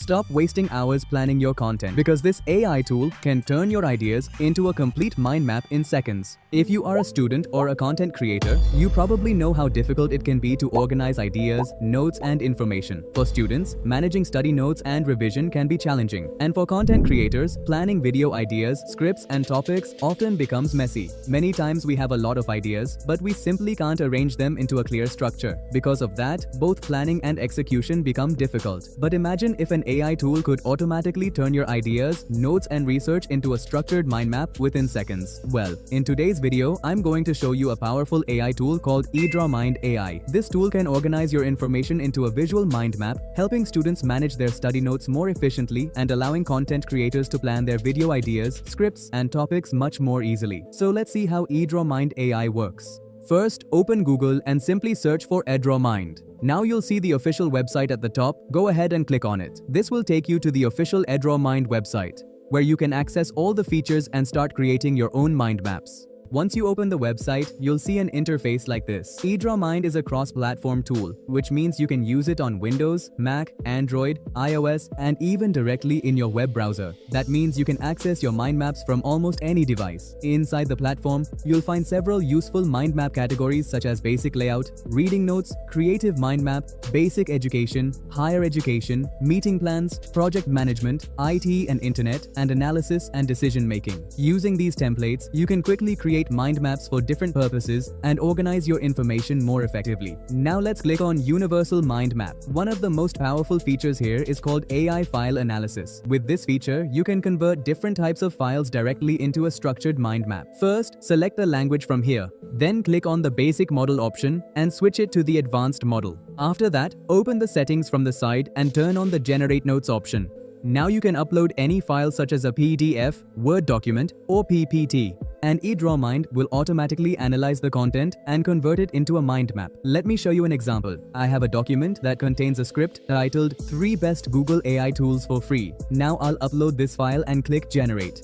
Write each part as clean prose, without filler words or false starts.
Stop wasting hours planning your content because this AI tool can turn your ideas into a complete mind map in seconds. If you are a student or a content creator, you probably know how difficult it can be to organize ideas, notes, and information. For students, managing study notes and revision can be challenging. And for content creators, planning video ideas, scripts, and topics often becomes messy. Many times we have a lot of ideas, but we simply can't arrange them into a clear structure. Because of that, both planning and execution become difficult. But imagine if an AI tool could automatically turn your ideas, notes, and research into a structured mind map within seconds. Well, in today's video, I'm going to show you a powerful AI tool called EdrawMind AI. This tool can organize your information into a visual mind map, helping students manage their study notes more efficiently and allowing content creators to plan their video ideas, scripts, and topics much more easily. So let's see how EdrawMind AI works. First, open Google and simply search for EdrawMind. Now you'll see the official website at the top. Go ahead and click on it. This will take you to the official EdrawMind website, where you can access all the features and start creating your own mind maps. Once you open the website, you'll see an interface like this. EdrawMind is a cross-platform tool, which means you can use it on Windows, Mac, Android, iOS, and even directly in your web browser. That means you can access your mind maps from almost any device. Inside the platform, you'll find several useful mind map categories such as basic layout, reading notes, creative mind map, basic education, higher education, meeting plans, project management, IT and internet, and analysis and decision making. Using these templates, you can quickly create mind maps for different purposes and organize your information more effectively. Now let's click on Universal Mind Map. One of the most powerful features here is called AI File Analysis. With this feature, you can convert different types of files directly into a structured mind map. First, select the language from here. Then click on the Basic Model option and switch it to the Advanced Model. After that, open the settings from the side and turn on the Generate Notes option. Now you can upload any file such as a PDF, Word document, or PPT. And EdrawMind will automatically analyze the content and convert it into a mind map. Let me show you an example. I have a document that contains a script titled 3 Best Google AI Tools for Free. Now I'll upload this file and click Generate.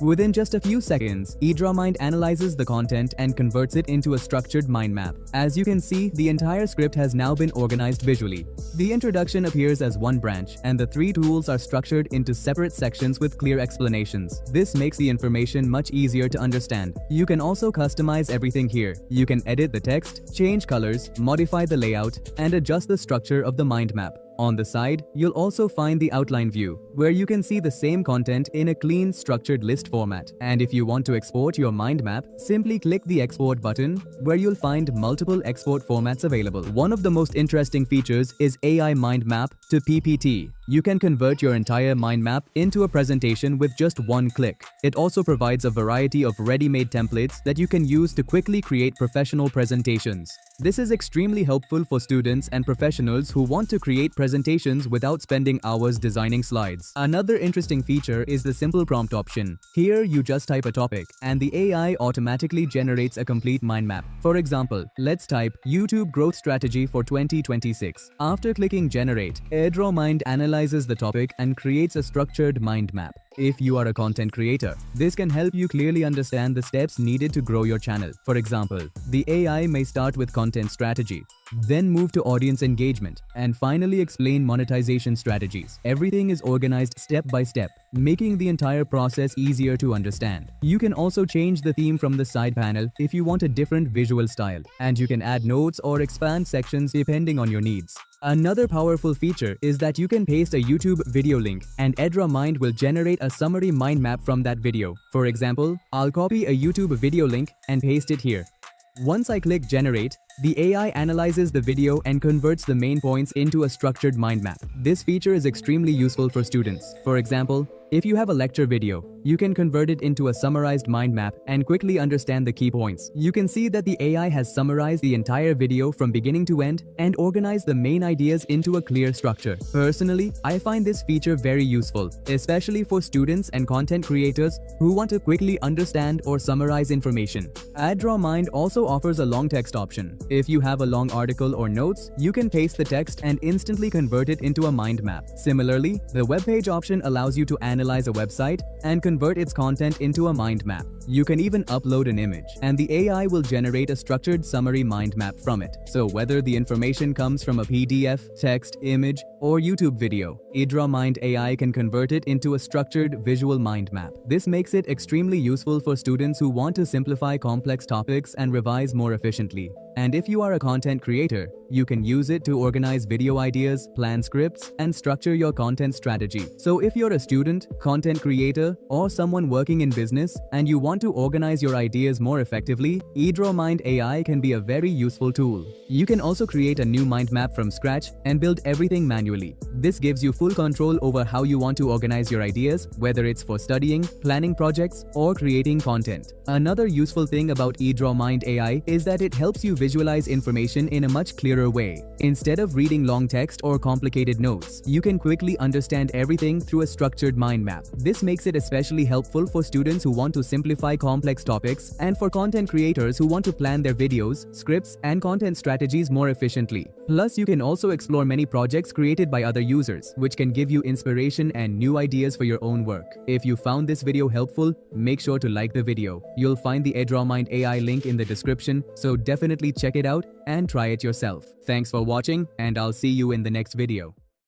Within just a few seconds, EdrawMind analyzes the content and converts it into a structured mind map. As you can see, the entire script has now been organized visually. The introduction appears as one branch, and the 3 tools are structured into separate sections with clear explanations. This makes the information much easier to understand. You can also customize everything here. You can edit the text, change colors, modify the layout, and adjust the structure of the mind map. On the side, you'll also find the outline view, where you can see the same content in a clean, structured list format. And if you want to export your mind map, simply click the Export button, where you'll find multiple export formats available. One of the most interesting features is AI Mind Map to PPT. You can convert your entire mind map into a presentation with just one click. It also provides a variety of ready-made templates that you can use to quickly create professional presentations. This is extremely helpful for students and professionals who want to create presentations without spending hours designing slides. Another interesting feature is the simple prompt option. Here, you just type a topic, and the AI automatically generates a complete mind map. For example, let's type YouTube Growth Strategy for 2026. After clicking Generate, EdrawMind analyzes the topic and creates a structured mind map. If you are a content creator, this can help you clearly understand the steps needed to grow your channel. For example, the AI may start with content strategy, then move to audience engagement, and finally explain monetization strategies. Everything is organized step by step, making the entire process easier to understand. You can also change the theme from the side panel if you want a different visual style, and you can add notes or expand sections depending on your needs. Another powerful feature is that you can paste a YouTube video link and EdrawMind will generate a summary mind map from that video. For example, I'll copy a YouTube video link and paste it here. Once I click Generate, the AI analyzes the video and converts the main points into a structured mind map. This feature is extremely useful for students. For example, if you have a lecture video, you can convert it into a summarized mind map and quickly understand the key points. You can see that the AI has summarized the entire video from beginning to end and organized the main ideas into a clear structure. Personally, I find this feature very useful, especially for students and content creators who want to quickly understand or summarize information. EdrawMind also offers a long text option. If you have a long article or notes, you can paste the text and instantly convert it into a mind map. Similarly, the web page option allows you to analyze analyze a website and convert its content into a mind map. You can even upload an image, and the AI will generate a structured summary mind map from it. So whether the information comes from a PDF, text, image, or YouTube video, IDRA Mind AI can convert it into a structured visual mind map. This makes it extremely useful for students who want to simplify complex topics and revise more efficiently. And if you are a content creator, you can use it to organize video ideas, plan scripts, and structure your content strategy. So if you're a student, content creator, or someone working in business and you want to organize your ideas more effectively, IDRA Mind AI can be a very useful tool. You can also create a new mind map from scratch and build everything manually. This gives you full control over how you want to organize your ideas, whether it's for studying, planning projects, or creating content. Another useful thing about IDRA Mind AI is that it helps you visualize information in a much clearer way. Instead of reading long text or complicated notes, you can quickly understand everything through a structured mind map. This makes it especially helpful for students who want to simplify complex topics and for content creators who want to plan their videos, scripts, and content strategies more efficiently. Plus, you can also explore many projects created by other users, which can give you inspiration and new ideas for your own work. If you found this video helpful, make sure to like the video. You'll find the IDRA Mind AI link in the description, so definitely check it out and try it yourself. Thanks for watching, and I'll see you in the next video.